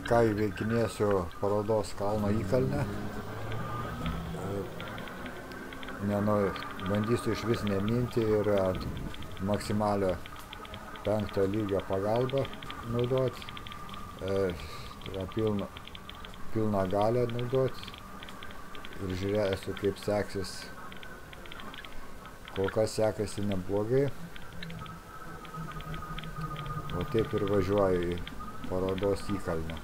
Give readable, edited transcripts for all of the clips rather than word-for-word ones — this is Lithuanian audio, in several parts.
ką įveikinėsiu parodos kalno įkalne. Bandysiu iš vis neminti ir ant maksimalio 5 lygio pagalbą naudoti. Pilną galią naudoti. Ir žiūrėsiu, kaip seksis. Kol kas sekasi neblogai. O taip ir važiuoju į parodos įkalnę.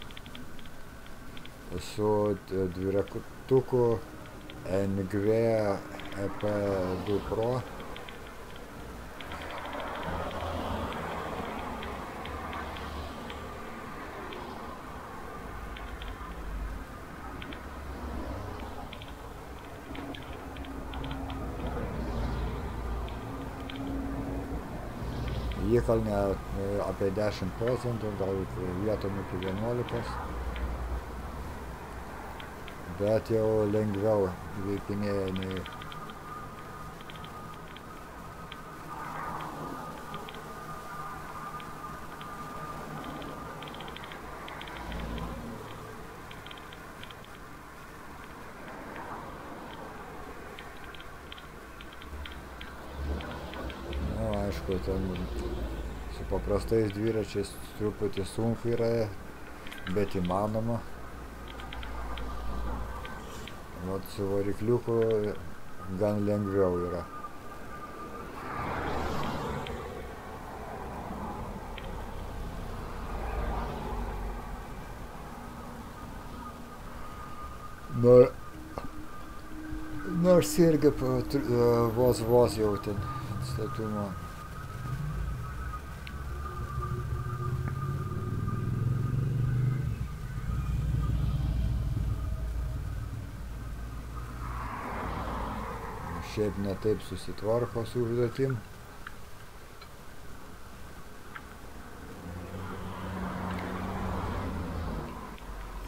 Su dviratuku NGV EP2 Pro. Įkalnė apie 10 procentų, gal vietom iki 11, bet jau lengviau įveikinėja nei aišku, ten su paprastais dviračiais truputį sunku yra, bet įmanoma. Vat su varikliuku gan lengviau yra. Nors irgi vos jau ten statumo. Šiaip ne taip susitvarko su užduotim.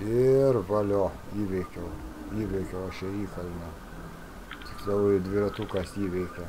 Ir valio, įveikiau aš įkalnę. Tiksliau dviratukas įveikė.